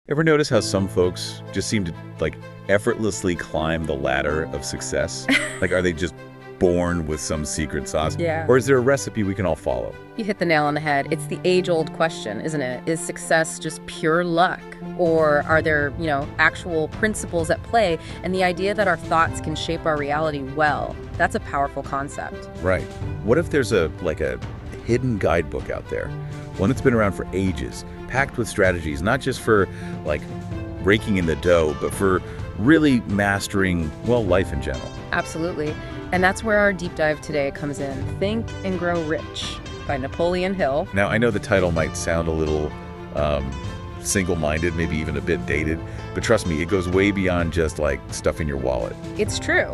Ever notice how some folks just seem to, effortlessly climb the ladder of success? Are they just born with some secret sauce? Yeah. Or is there a recipe we can all follow? You hit the nail on the head. It's the age-old question, isn't it? Is success just pure luck? Or are there, actual principles at play? And the idea that our thoughts can shape our reality well, that's a powerful concept. Right. What if there's a hidden guidebook out there? One that's been around for ages, packed with strategies, not just for, raking in the dough, but for really mastering, life in general. Absolutely. And that's where our deep dive today comes in. Think and Grow Rich by Napoleon Hill. Now, I know the title might sound a little single-minded, maybe even a bit dated, but trust me, it goes way beyond just, stuff in your wallet. It's true.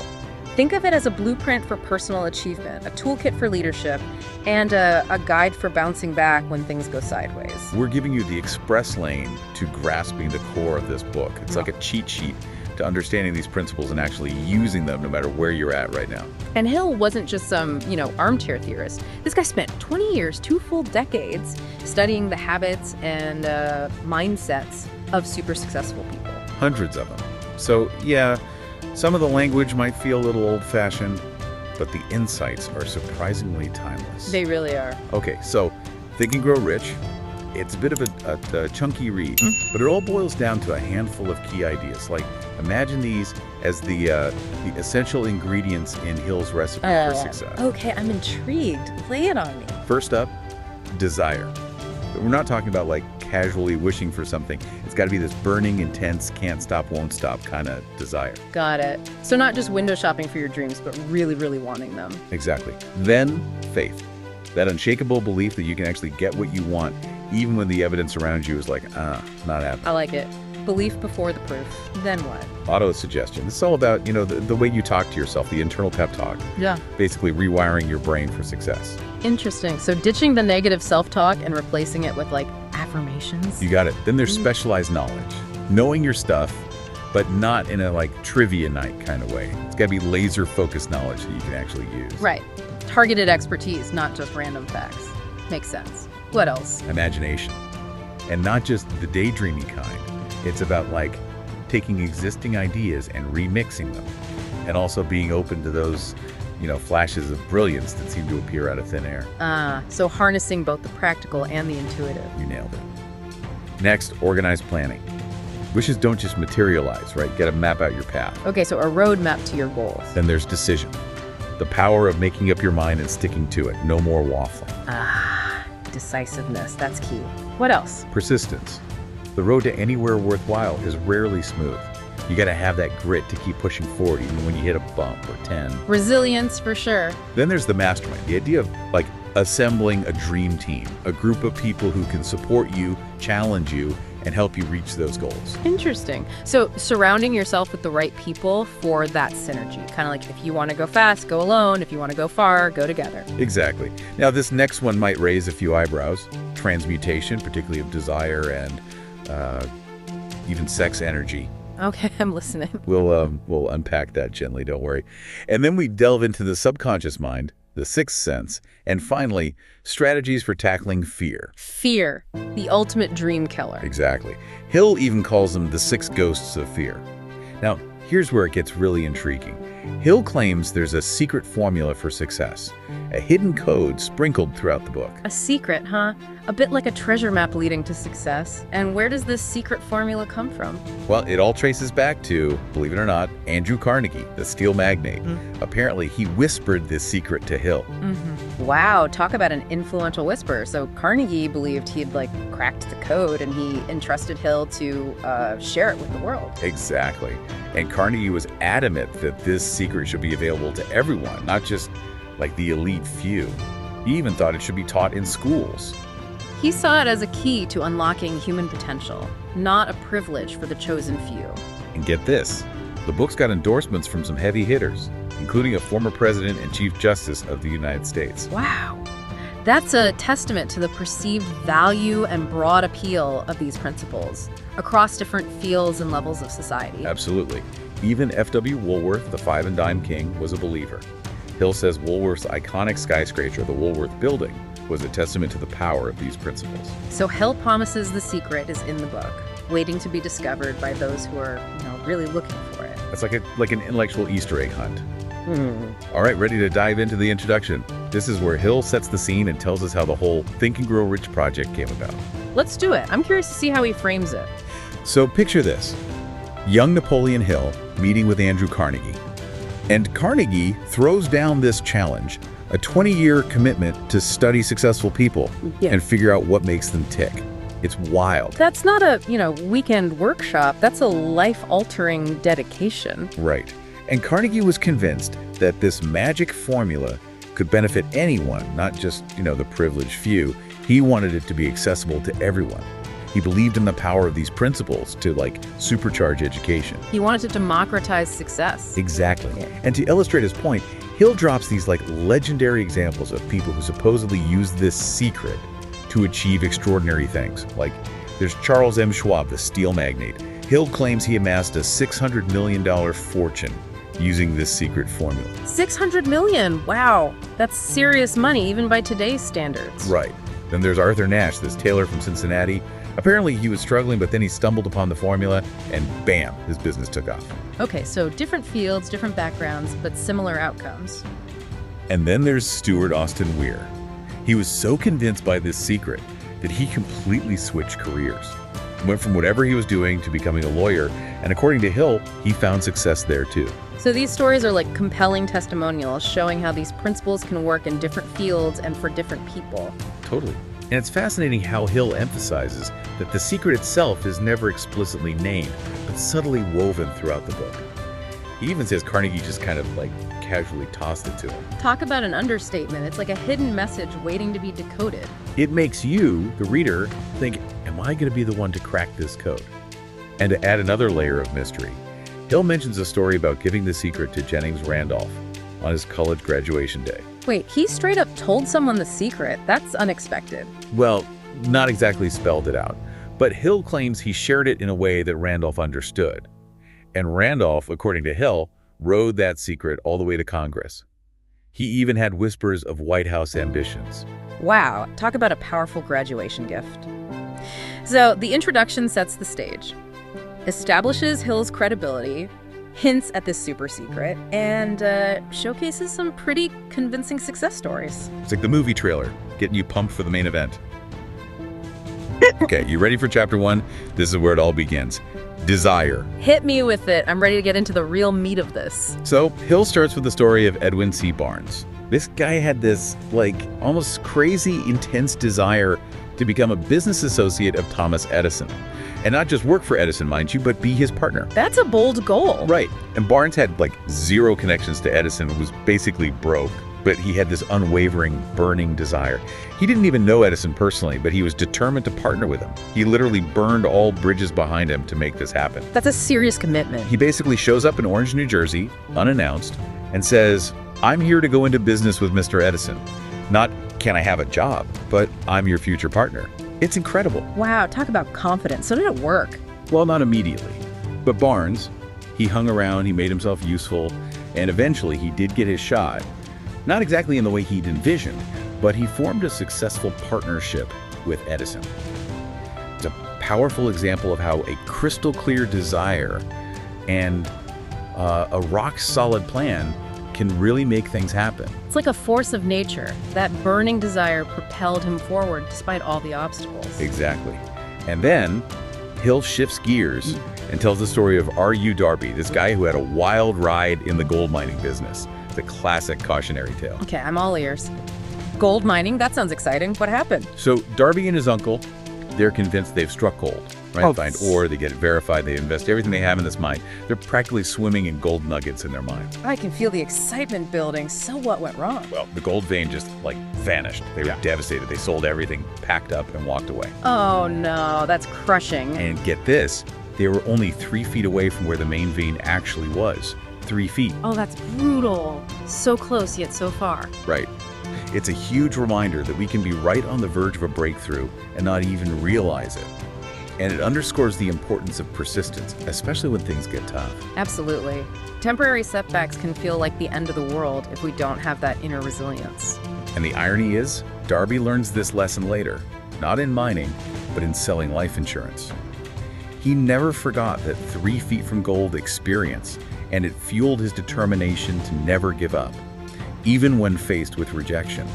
Think of it as a blueprint for personal achievement, a toolkit for leadership, and a guide for bouncing back when things go sideways. We're giving you the express lane to grasping the core of this book. It's like a cheat sheet to understanding these principles and actually using them no matter where you're at right now. And Hill wasn't just some, armchair theorist. This guy spent 20 years, 2 full decades, studying the habits and mindsets of super successful people. Hundreds of them. So, yeah, some of the language might feel a little old-fashioned, but the insights are surprisingly timeless. They really are. Okay, so Think and Grow Rich. It's a bit of a chunky read, but it all boils down to a handful of key ideas. Imagine these as the essential ingredients in Hill's recipe for success. Okay, I'm intrigued. Lay it on me. First up, desire. We're not talking about casually wishing for something. It's got to be this burning, intense, can't stop, won't stop kind of desire. Got it. So not just window shopping for your dreams, but really, really wanting them. Exactly. Then, faith. That unshakable belief that you can actually get what you want, even when the evidence around you is not happening. I like it. Belief before the proof. Then what? Auto-suggestion. It's all about, the way you talk to yourself, the internal pep talk. Yeah. Basically rewiring your brain for success. Interesting. So ditching the negative self-talk and replacing it with, affirmations? You got it. Then there's specialized knowledge. Knowing your stuff, but not in a, trivia night kind of way. It's got to be laser-focused knowledge that you can actually use. Right. Targeted expertise, not just random facts. Makes sense. What else? Imagination. And not just the daydreamy kind. It's about, taking existing ideas and remixing them. And also being open to those, flashes of brilliance that seem to appear out of thin air. So harnessing both the practical and the intuitive. You nailed it. Next, organized planning. Wishes don't just materialize, right? You got to map out your path. Okay, so a roadmap to your goals. Then there's decision. The power of making up your mind and sticking to it. No more waffling. Decisiveness. That's key. What else? Persistence. The road to anywhere worthwhile is rarely smooth. You got to have that grit to keep pushing forward even when you hit a bump or 10. Resilience, for sure. Then there's the mastermind. The idea of, assembling a dream team. A group of people who can support you, challenge you, and help you reach those goals. Interesting. So surrounding yourself with the right people for that synergy. Kind of if you want to go fast, go alone. If you want to go far, go together. Exactly. Now, this next one might raise a few eyebrows. Transmutation, particularly of desire and even sex energy. Okay, I'm listening. We'll unpack that gently, don't worry. And then we delve into the subconscious mind, the sixth sense, and finally, strategies for tackling fear. Fear, the ultimate dream killer. Exactly. Hill even calls them the 6 ghosts of fear. Now, here's where it gets really intriguing. Hill claims there's a secret formula for success, a hidden code sprinkled throughout the book. A secret, huh? A bit like a treasure map leading to success. And where does this secret formula come from? Well, it all traces back to, believe it or not, Andrew Carnegie, the steel magnate. Apparently, he whispered this secret to Hill. Wow, talk about an influential whisperer. So Carnegie believed he'd cracked the code and he entrusted Hill to share it with the world. Exactly. And Carnegie was adamant that this secret should be available to everyone, not just the elite few. He even thought it should be taught in schools. He saw it as a key to unlocking human potential, not a privilege for the chosen few. And get this, the book's got endorsements from some heavy hitters, including a former president and chief justice of the United States. Wow. That's a testament to the perceived value and broad appeal of these principles across different fields and levels of society. Absolutely. Even F.W. Woolworth, the 5 and dime king, was a believer. Hill says Woolworth's iconic skyscraper, the Woolworth Building, was a testament to the power of these principles. So Hill promises the secret is in the book. waiting to be discovered by those who are, really looking for it. It's like an intellectual Easter egg hunt. All right, ready to dive into the introduction. This is where Hill sets the scene and tells us how the whole Think and Grow Rich project came about. Let's do it. I'm curious to see how he frames it. So picture this. Young Napoleon Hill meeting with Andrew Carnegie. And Carnegie throws down this challenge, a 20-year commitment to study successful people and figure out what makes them tick. It's wild. That's not a, weekend workshop. That's a life-altering dedication. Right. And Carnegie was convinced that this magic formula could benefit anyone, not just, the privileged few. He wanted it to be accessible to everyone. He believed in the power of these principles to, supercharge education. He wanted to democratize success. Exactly. And to illustrate his point, Hill drops these, legendary examples of people who supposedly used this secret to achieve extraordinary things. There's Charles M. Schwab, the steel magnate. Hill claims he amassed a $600 million fortune using this secret formula. $600 million? Wow. That's serious money, even by today's standards. Right. Then there's Arthur Nash, this tailor from Cincinnati. Apparently he was struggling, but then he stumbled upon the formula, and bam, his business took off. Okay, so different fields, different backgrounds, but similar outcomes. And then there's Stuart Austin Weir. He was so convinced by this secret that he completely switched careers. Went from whatever he was doing to becoming a lawyer, and according to Hill, he found success there too. So these stories are like compelling testimonials showing how these principles can work in different fields and for different people. Totally. And it's fascinating how Hill emphasizes that the secret itself is never explicitly named, but subtly woven throughout the book. He even says Carnegie just kind of casually tossed it to him. Talk about an understatement. It's like a hidden message waiting to be decoded. It makes you, the reader, think, am I going to be the one to crack this code? And to add another layer of mystery, Hill mentions a story about giving the secret to Jennings Randolph on his college graduation day. Wait, he straight up told someone the secret? That's unexpected. Well, not exactly spelled it out, but Hill claims he shared it in a way that Randolph understood. And Randolph, according to Hill, rode that secret all the way to Congress. He even had whispers of White House ambitions. Wow, talk about a powerful graduation gift. So the introduction sets the stage, establishes Hill's credibility, hints at this super secret, and showcases some pretty convincing success stories. It's like the movie trailer, getting you pumped for the main event. Okay, you ready for chapter 1? This is where it all begins. Desire. Hit me with it. I'm ready to get into the real meat of this. So, Hill starts with the story of Edwin C. Barnes. This guy had this, almost crazy, intense desire to become a business associate of Thomas Edison. And not just work for Edison, mind you, but be his partner. That's a bold goal. Right. And Barnes had, zero connections to Edison and was basically broke. But he had this unwavering, burning desire. He didn't even know Edison personally, but he was determined to partner with him. He literally burned all bridges behind him to make this happen. That's a serious commitment. He basically shows up in Orange, New Jersey, unannounced, and says, I'm here to go into business with Mr. Edison. Not, can I have a job, but I'm your future partner. It's incredible. Wow, talk about confidence. So did it work? Well, not immediately. But Barnes, he hung around, he made himself useful, and eventually he did get his shot. Not exactly in the way he'd envisioned, but he formed a successful partnership with Edison. It's a powerful example of how a crystal clear desire and a rock-solid plan can really make things happen. It's like a force of nature. That burning desire propelled him forward despite all the obstacles. Exactly. And then Hill shifts gears and tells the story of R.U. Darby, this guy who had a wild ride in the gold mining business. It's a classic cautionary tale. Okay, I'm all ears. Gold mining, that sounds exciting. What happened? So Darby and his uncle, they're convinced they've struck gold. Right? Find ore, they get it verified, they invest everything they have in this mine. They're practically swimming in gold nuggets in their minds. I can feel the excitement building. So what went wrong? Well, the gold vein just vanished. They were devastated. They sold everything, packed up, and walked away. Oh no, that's crushing. And get this, they were only 3 feet away from where the main vein actually was. 3 feet. Oh, that's brutal. So close yet so far. Right. It's a huge reminder that we can be right on the verge of a breakthrough and not even realize it. And it underscores the importance of persistence, especially when things get tough. Absolutely. Temporary setbacks can feel like the end of the world if we don't have that inner resilience. And the irony is, Darby learns this lesson later, not in mining, but in selling life insurance. He never forgot that 3 feet from gold experience, and it fueled his determination to never give up, even when faced with rejection.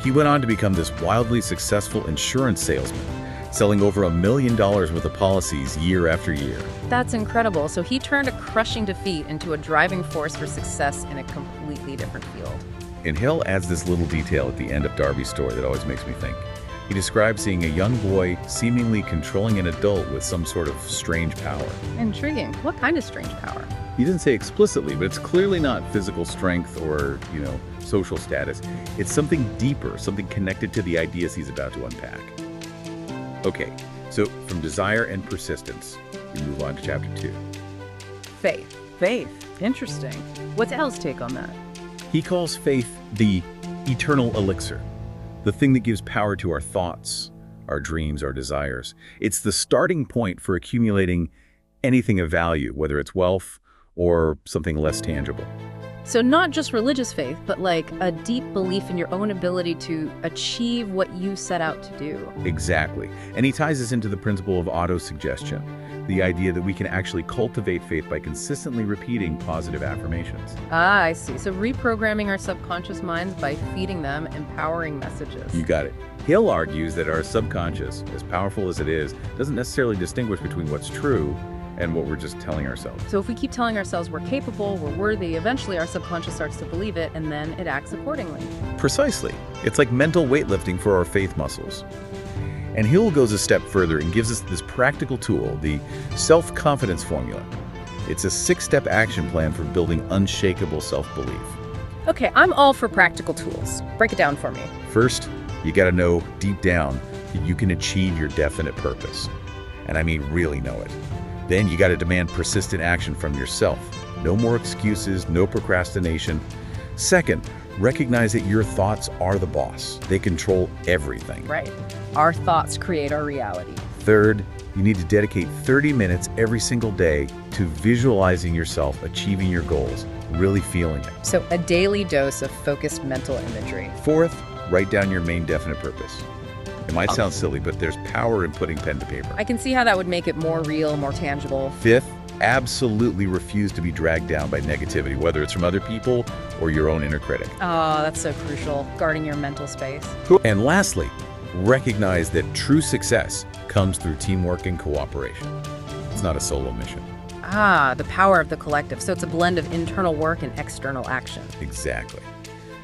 He went on to become this wildly successful insurance salesman, selling over $1 million worth of policies year after year. That's incredible. So he turned a crushing defeat into a driving force for success in a completely different field. And Hill adds this little detail at the end of Darby's story that always makes me think. He describes seeing a young boy seemingly controlling an adult with some sort of strange power. Intriguing. What kind of strange power? He didn't say explicitly, but it's clearly not physical strength or, social status. It's something deeper, something connected to the ideas he's about to unpack. Okay, so from desire and persistence, we move on to chapter 2. Faith. Faith. Interesting. What's L's take on that? He calls faith the eternal elixir, the thing that gives power to our thoughts, our dreams, our desires. It's the starting point for accumulating anything of value, whether it's wealth or something less tangible. So not just religious faith, but like a deep belief in your own ability to achieve what you set out to do. Exactly. And he ties this into the principle of autosuggestion, the idea that we can actually cultivate faith by consistently repeating positive affirmations. Ah, I see. So reprogramming our subconscious minds by feeding them empowering messages. You got it. Hill argues that our subconscious, as powerful as it is, doesn't necessarily distinguish between what's true and what we're just telling ourselves. So if we keep telling ourselves we're capable, we're worthy, eventually our subconscious starts to believe it, and then it acts accordingly. Precisely. It's like mental weightlifting for our faith muscles. And Hill goes a step further and gives us this practical tool, the self-confidence formula. It's a 6-step action plan for building unshakable self-belief. Okay, I'm all for practical tools. Break it down for me. First, you gotta know deep down that you can achieve your definite purpose. And I mean really know it. Then you gotta demand persistent action from yourself. No more excuses, no procrastination. Second, recognize that your thoughts are the boss. They control everything. Right. Our thoughts create our reality. Third, you need to dedicate 30 minutes every single day to visualizing yourself achieving your goals, really feeling it. So a daily dose of focused mental imagery. Fourth, write down your main definite purpose. It might sound silly, but there's power in putting pen to paper. I can see how that would make it more real, more tangible. Fifth, absolutely refuse to be dragged down by negativity, whether it's from other people or your own inner critic. Oh, that's so crucial, guarding your mental space. And lastly, recognize that true success comes through teamwork and cooperation. It's not a solo mission. Ah, the power of the collective. So it's a blend of internal work and external action. Exactly.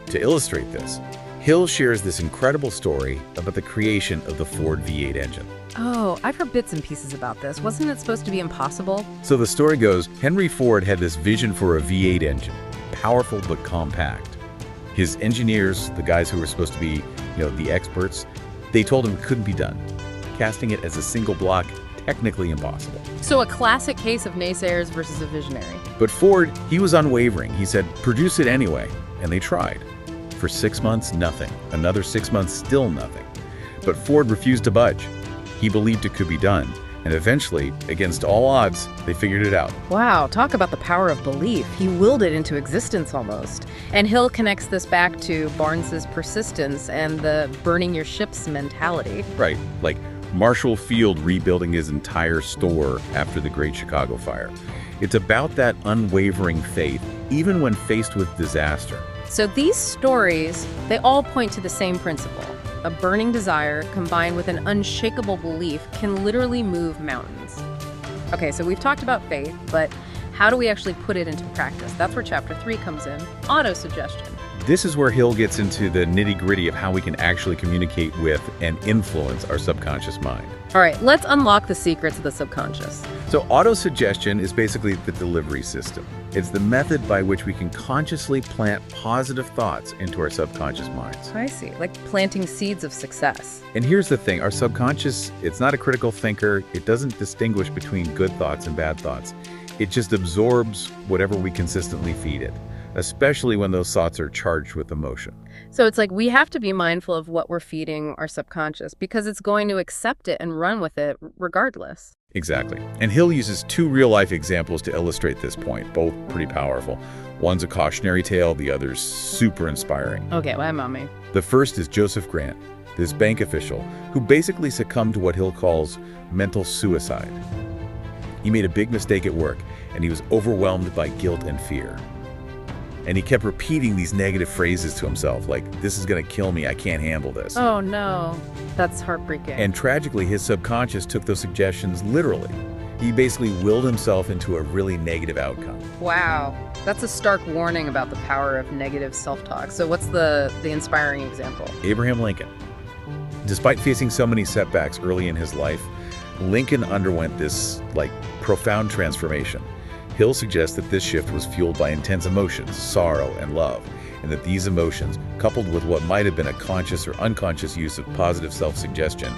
To illustrate this, Hill shares this incredible story about the creation of the Ford V8 engine. Oh, I've heard bits and pieces about this. Wasn't it supposed to be impossible? So the story goes, Henry Ford had this vision for a V8 engine, powerful but compact. His engineers, the guys who were supposed to be, the experts, they told him it couldn't be done. Casting it as a single block, technically impossible. So a classic case of naysayers versus a visionary. But Ford, he was unwavering. He said, produce it anyway. And they tried. For 6 months, nothing. Another 6 months, still nothing. But Ford refused to budge. He believed it could be done. And eventually, against all odds, they figured it out. Wow, talk about the power of belief. He willed it into existence almost. And Hill connects this back to Barnes's persistence and the burning your ships mentality. Right, like Marshall Field rebuilding his entire store after the Great Chicago Fire. It's about that unwavering faith, even when faced with disaster. So these stories, they all point to the same principle. A burning desire combined with an unshakable belief can literally move mountains. Okay, so we've talked about faith, but how do we actually put it into practice? That's where chapter 3 comes in, autosuggestion. This is where Hill gets into the nitty-gritty of how we can actually communicate with and influence our subconscious mind. All right, let's unlock the secrets of the subconscious. So autosuggestion is basically the delivery system. It's the method by which we can consciously plant positive thoughts into our subconscious minds. I see, like planting seeds of success. And here's the thing, our subconscious, it's not a critical thinker. It doesn't distinguish between good thoughts and bad thoughts. It just absorbs whatever we consistently feed it, especially when those thoughts are charged with emotion. So it's like we have to be mindful of what we're feeding our subconscious because it's going to accept it and run with it regardless. Exactly. And Hill uses 2 real-life examples to illustrate this point, both pretty powerful. One's a cautionary tale, the other's super inspiring. Okay, why, mommy? The first is Joseph Grant. this bank official, who basically succumbed to what Hill calls mental suicide. He made a big mistake at work, and he was overwhelmed by guilt and fear. And he kept repeating these negative phrases to himself, like, "This is going to kill me, I can't handle this." Oh no, that's heartbreaking. And tragically, his subconscious took those suggestions literally. He basically willed himself into a really negative outcome. Wow, that's a stark warning about the power of negative self-talk. So what's the inspiring example? Abraham Lincoln. Despite facing so many setbacks early in his life, Lincoln underwent this, profound transformation. Hill suggests that this shift was fueled by intense emotions, sorrow, and love, and that these emotions, coupled with what might have been a conscious or unconscious use of positive self-suggestion,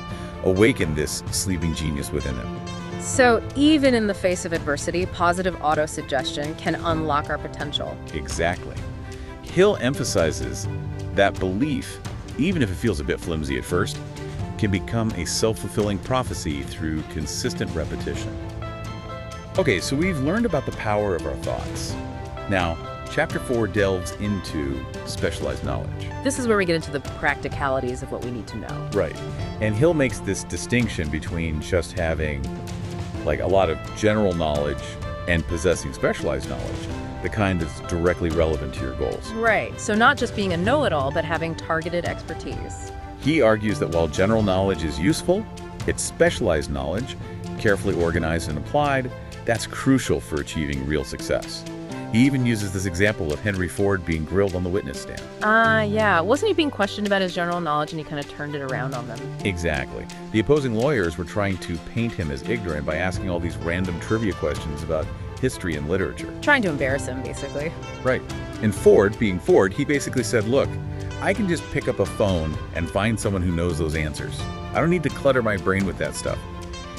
awakened this sleeping genius within him. So even in the face of adversity, positive auto-suggestion can unlock our potential. Exactly. Hill emphasizes that belief, even if it feels a bit flimsy at first, can become a self-fulfilling prophecy through consistent repetition. Okay, so we've learned about the power of our thoughts. Now, Chapter 4 delves into specialized knowledge. This is where we get into the practicalities of what we need to know. Right. And Hill makes this distinction between just having a lot of general knowledge and possessing specialized knowledge, the kind that's directly relevant to your goals. Right. So not just being a know-it-all, but having targeted expertise. He argues that while general knowledge is useful, it's specialized knowledge, carefully organized and applied, that's crucial for achieving real success. He even uses this example of Henry Ford being grilled on the witness stand. Yeah. Wasn't he being questioned about his general knowledge and he kind of turned it around on them? Exactly. The opposing lawyers were trying to paint him as ignorant by asking all these random trivia questions about history and literature. Trying to embarrass him, basically. Right. And Ford, being Ford, he basically said, "Look, I can just pick up a phone and find someone who knows those answers. I don't need to clutter my brain with that stuff."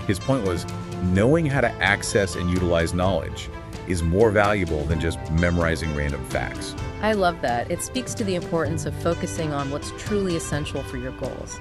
His point was, knowing how to access and utilize knowledge is more valuable than just memorizing random facts. I love that. It speaks to the importance of focusing on what's truly essential for your goals.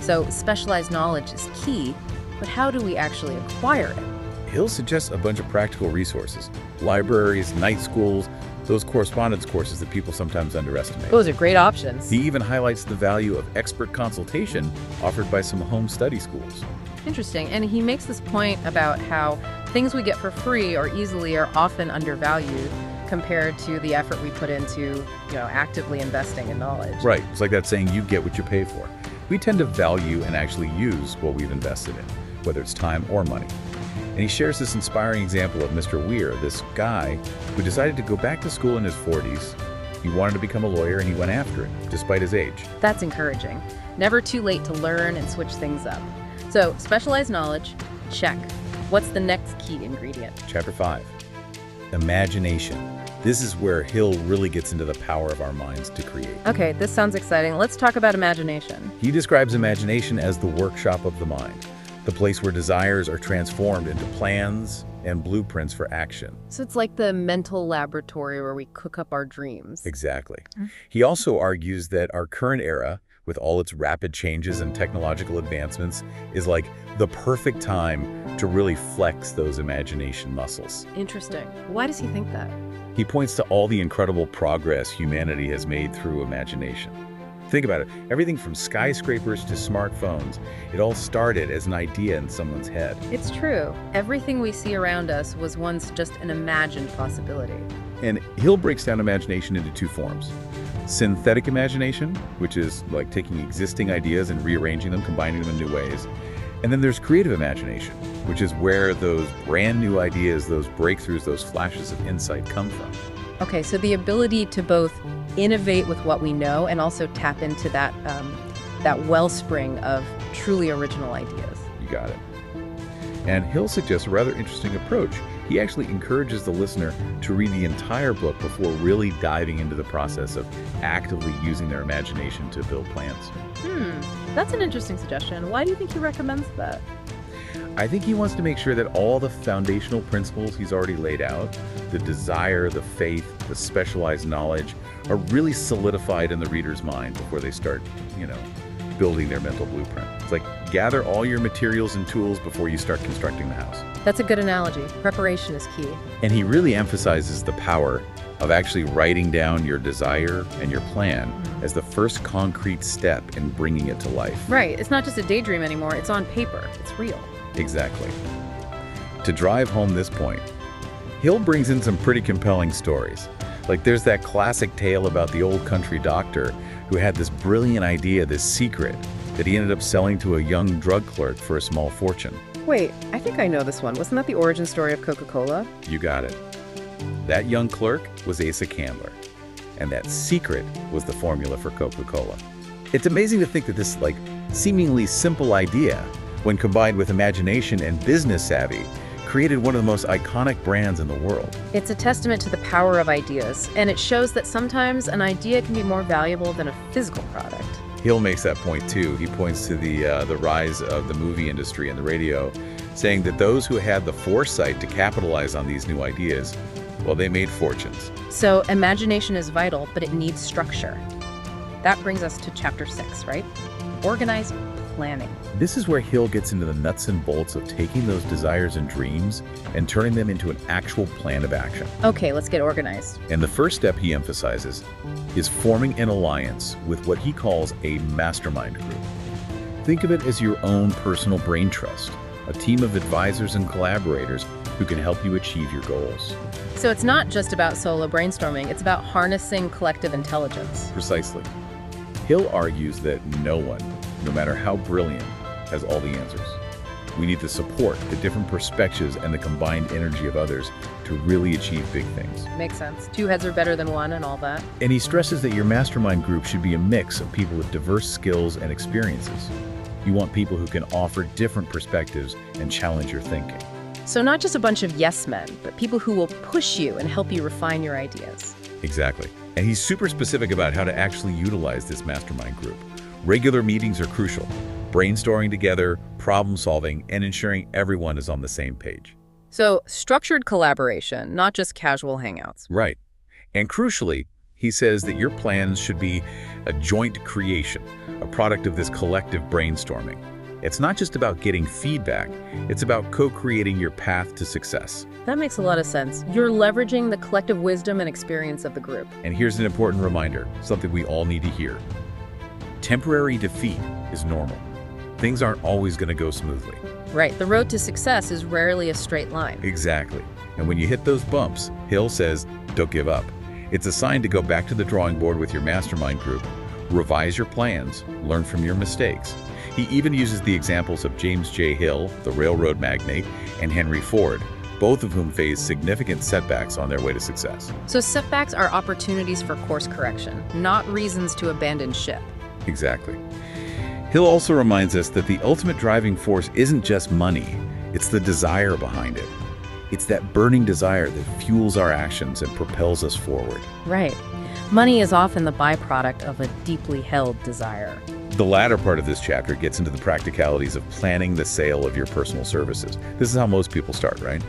So specialized knowledge is key, but how do we actually acquire it? Hill suggests a bunch of practical resources: libraries, night schools, those correspondence courses that people sometimes underestimate. Those are great options. He even highlights the value of expert consultation offered by some home study schools. Interesting. And he makes this point about how things we get for free or easily are often undervalued compared to the effort we put into, actively investing in knowledge. Right. It's like that saying, you get what you pay for. We tend to value and actually use what we've invested in, whether it's time or money. And he shares this inspiring example of Mr. Weir, this guy who decided to go back to school in his 40s. He wanted to become a lawyer and he went after it, despite his age. That's encouraging. Never too late to learn and switch things up. So, specialized knowledge, check. What's the next key ingredient? Chapter 5, imagination. This is where Hill really gets into the power of our minds to create. Okay, this sounds exciting. Let's talk about imagination. He describes imagination as the workshop of the mind, the place where desires are transformed into plans and blueprints for action. So it's like the mental laboratory where we cook up our dreams. Exactly. He also argues that our current era, with all its rapid changes and technological advancements, is like the perfect time to really flex those imagination muscles. Interesting. Why does he think that? He points to all the incredible progress humanity has made through imagination. Think about it. Everything from skyscrapers to smartphones, it all started as an idea in someone's head. It's true. Everything we see around us was once just an imagined possibility. And Hill breaks down imagination into two forms. Synthetic imagination, which is like taking existing ideas and rearranging them, combining them in new ways. And then there's creative imagination, which is where those brand new ideas, those breakthroughs, those flashes of insight come from. Okay, so the ability to both innovate with what we know and also tap into that wellspring of truly original ideas. You got it. And Hill suggests a rather interesting approach. He actually encourages the listener to read the entire book before really diving into the process of actively using their imagination to build plans. That's an interesting suggestion. Why do you think he recommends that? I think he wants to make sure that all the foundational principles he's already laid out, the desire, the faith, the specialized knowledge, are really solidified in the reader's mind before they start, building their mental blueprint. It's like gather all your materials and tools before you start constructing the house. That's a good analogy. Preparation is key. And he really emphasizes the power of actually writing down your desire and your plan as the first concrete step in bringing it to life. Right. It's not just a daydream anymore. It's on paper. It's real. Exactly. To drive home this point, Hill brings in some pretty compelling stories. Like there's that classic tale about the old country doctor who had this brilliant idea, this secret, that he ended up selling to a young drug clerk for a small fortune. Wait, I think I know this one. Wasn't that the origin story of Coca-Cola? You got it. That young clerk was Asa Candler, and that secret was the formula for Coca-Cola. It's amazing to think that this seemingly simple idea, when combined with imagination and business savvy, created one of the most iconic brands in the world. It's a testament to the power of ideas, and it shows that sometimes an idea can be more valuable than a physical product. Hill makes that point too. He points to the rise of the movie industry and the radio, saying that those who had the foresight to capitalize on these new ideas, well, they made fortunes. So imagination is vital, but it needs structure. That brings us to chapter 6, right? Organized planning. This is where Hill gets into the nuts and bolts of taking those desires and dreams and turning them into an actual plan of action. Okay, let's get organized. And the first step he emphasizes is forming an alliance with what he calls a mastermind group. Think of it as your own personal brain trust, a team of advisors and collaborators who can help you achieve your goals. So it's not just about solo brainstorming, it's about harnessing collective intelligence. Precisely. Hill argues that no one, no matter how brilliant, has all the answers. We need the support, the different perspectives, and the combined energy of others to really achieve big things. Makes sense. 2 heads are better than 1 and all that. And he stresses that your mastermind group should be a mix of people with diverse skills and experiences. You want people who can offer different perspectives and challenge your thinking. So not just a bunch of yes men, but people who will push you and help you refine your ideas. Exactly. And he's super specific about how to actually utilize this mastermind group. Regular meetings are crucial. Brainstorming together, problem solving, and ensuring everyone is on the same page. So structured collaboration, not just casual hangouts. Right. And crucially, he says that your plans should be a joint creation, a product of this collective brainstorming. It's not just about getting feedback, it's about co-creating your path to success. That makes a lot of sense. You're leveraging the collective wisdom and experience of the group. And here's an important reminder, something we all need to hear. Temporary defeat is normal. Things aren't always going to go smoothly. Right. The road to success is rarely a straight line. Exactly. And when you hit those bumps, Hill says, don't give up. It's a sign to go back to the drawing board with your mastermind group, revise your plans, learn from your mistakes. He even uses the examples of James J. Hill, the railroad magnate, and Henry Ford, both of whom faced significant setbacks on their way to success. So setbacks are opportunities for course correction, not reasons to abandon ship. Exactly. Hill also reminds us that the ultimate driving force isn't just money, it's the desire behind it. It's that burning desire that fuels our actions and propels us forward. Right. Money is often the byproduct of a deeply held desire. The latter part of this chapter gets into the practicalities of planning the sale of your personal services. This is how most people start, right?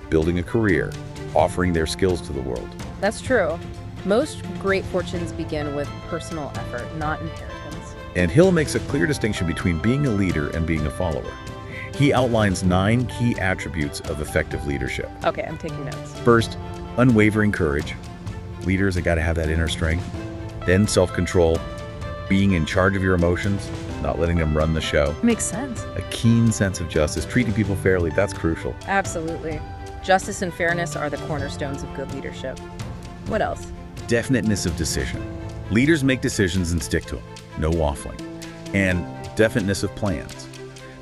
Building a career, offering their skills to the world. That's true. Most great fortunes begin with personal effort, not inheritance. And Hill makes a clear distinction between being a leader and being a follower. He outlines 9 key attributes of effective leadership. Okay, I'm taking notes. First, unwavering courage. Leaders have got to have that inner strength. Then self-control, being in charge of your emotions, not letting them run the show. Makes sense. A keen sense of justice, treating people fairly, that's crucial. Absolutely. Justice and fairness are the cornerstones of good leadership. What else? Definiteness of decision. Leaders make decisions and stick to them, no waffling. And definiteness of plans.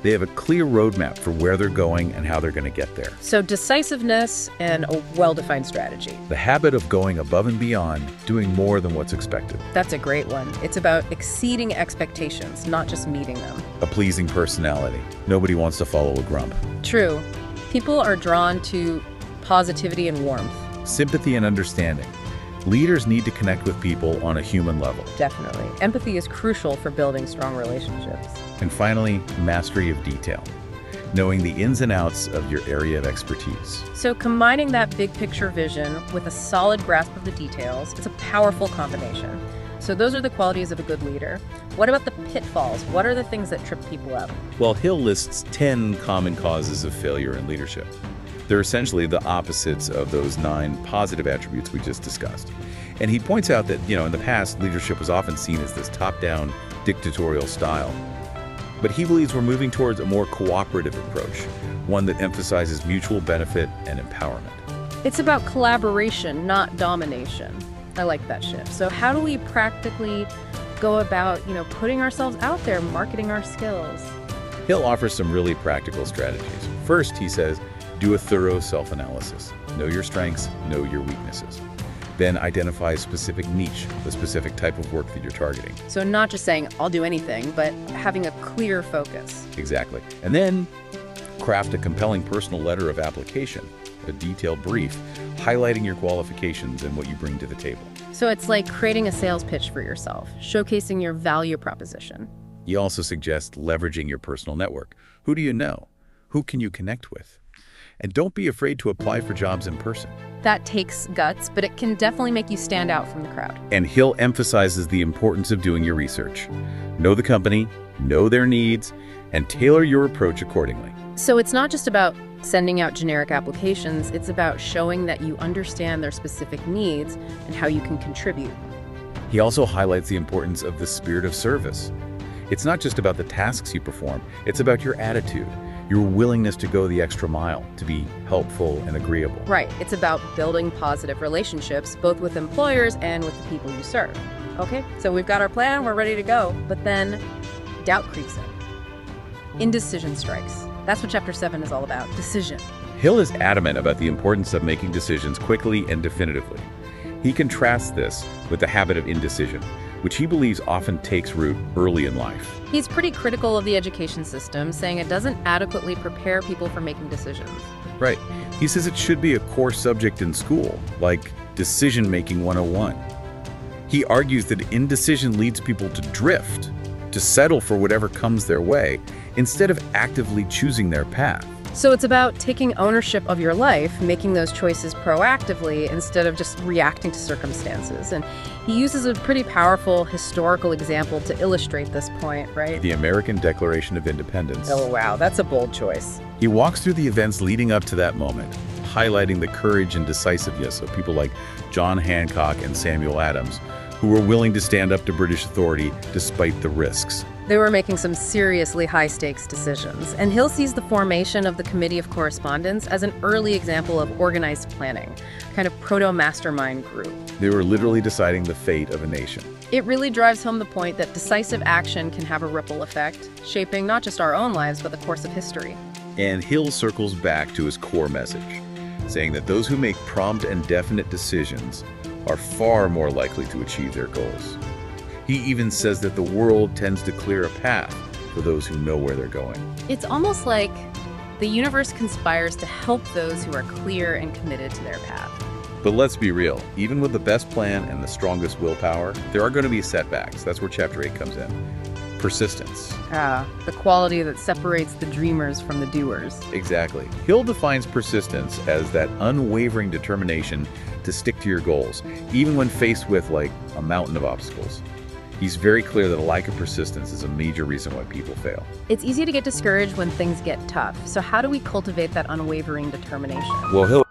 They have a clear roadmap for where they're going and how they're going to get there. So decisiveness and a well-defined strategy. The habit of going above and beyond, doing more than what's expected. That's a great one. It's about exceeding expectations, not just meeting them. A pleasing personality. Nobody wants to follow a grump. True. People are drawn to positivity and warmth. Sympathy and understanding. Leaders need to connect with people on a human level. Definitely. Empathy is crucial for building strong relationships. And finally, mastery of detail. Knowing the ins and outs of your area of expertise. So combining that big picture vision with a solid grasp of the details is a powerful combination. So those are the qualities of a good leader. What about the pitfalls? What are the things that trip people up? Well, Hill lists 10 common causes of failure in leadership. They're essentially the opposites of those 9 positive attributes we just discussed. And he points out that, in the past, leadership was often seen as this top-down dictatorial style. But he believes we're moving towards a more cooperative approach, one that emphasizes mutual benefit and empowerment. It's about collaboration, not domination. I like that shift. So how do we practically go about, putting ourselves out there, marketing our skills? Hill offers some really practical strategies. First, he says, do a thorough self-analysis. Know your strengths, know your weaknesses. Then identify a specific niche, the specific type of work that you're targeting. So not just saying, I'll do anything, but having a clear focus. Exactly. And then craft a compelling personal letter of application, a detailed brief, highlighting your qualifications and what you bring to the table. So it's like creating a sales pitch for yourself, showcasing your value proposition. He also suggests leveraging your personal network. Who do you know? Who can you connect with? And don't be afraid to apply for jobs in person. That takes guts, but it can definitely make you stand out from the crowd. And Hill emphasizes the importance of doing your research. Know the company, know their needs, and tailor your approach accordingly. So it's not just about sending out generic applications, it's about showing that you understand their specific needs and how you can contribute. He also highlights the importance of the spirit of service. It's not just about the tasks you perform, it's about your attitude, your willingness to go the extra mile, to be helpful and agreeable. Right. It's about building positive relationships, both with employers and with the people you serve. Okay, so we've got our plan, we're ready to go. But then doubt creeps in. Indecision strikes. That's what Chapter 7 is all about, decision. Hill is adamant about the importance of making decisions quickly and definitively. He contrasts this with the habit of indecision, which he believes often takes root early in life. He's pretty critical of the education system, saying it doesn't adequately prepare people for making decisions. Right. He says it should be a core subject in school, like Decision-Making 101. He argues that indecision leads people to drift, to settle for whatever comes their way, instead of actively choosing their path. So it's about taking ownership of your life, making those choices proactively instead of just reacting to circumstances. And he uses a pretty powerful historical example to illustrate this point, right? The American Declaration of Independence. Oh, wow, that's a bold choice. He walks through the events leading up to that moment, highlighting the courage and decisiveness of people like John Hancock and Samuel Adams, who were willing to stand up to British authority despite the risks. They were making some seriously high-stakes decisions, and Hill sees the formation of the Committee of Correspondence as an early example of organized planning, kind of proto-mastermind group. They were literally deciding the fate of a nation. It really drives home the point that decisive action can have a ripple effect, shaping not just our own lives, but the course of history. And Hill circles back to his core message, saying that those who make prompt and definite decisions are far more likely to achieve their goals. He even says that the world tends to clear a path for those who know where they're going. It's almost like the universe conspires to help those who are clear and committed to their path. But let's be real, even with the best plan and the strongest willpower, there are going to be setbacks. That's where Chapter 8 comes in. Persistence. The quality that separates the dreamers from the doers. Exactly. Hill defines persistence as that unwavering determination to stick to your goals, even when faced with, like, a mountain of obstacles. He's very clear that a lack of persistence is a major reason why people fail. It's easy to get discouraged when things get tough. So how do we cultivate that unwavering determination? Well, Hill